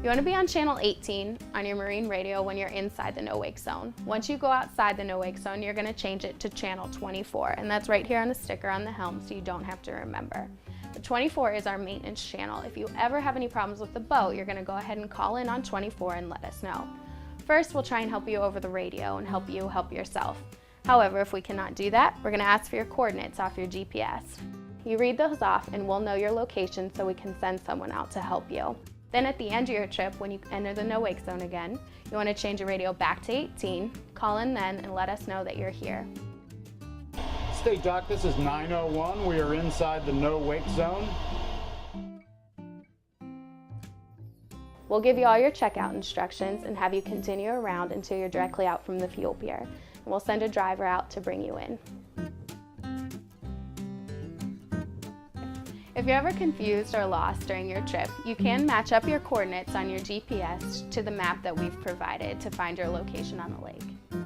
You want to be on channel 18 on your marine radio when you're inside the no-wake zone. Once you go outside the no-wake zone, you're going to change it to channel 24, and that's right here on the sticker on the helm, so you don't have to remember. The 24 is our maintenance channel. If you ever have any problems with the boat, you're going to go ahead and call in on 24 and let us know. First, we'll try and help you over the radio and help you help yourself. However, if we cannot do that, we're going to ask for your coordinates off your GPS. You read those off and we'll know your location so we can send someone out to help you. Then at the end of your trip, when you enter the no-wake zone again, you want to change your radio back to 18, call in then and let us know that you're here. State Dock, this is 901. We are inside the no-wake zone. We'll give you all your checkout instructions and have you continue around until you're directly out from the fuel pier. And we'll send a driver out to bring you in. If you're ever confused or lost during your trip, you can match up your coordinates on your GPS to the map that we've provided to find your location on the lake.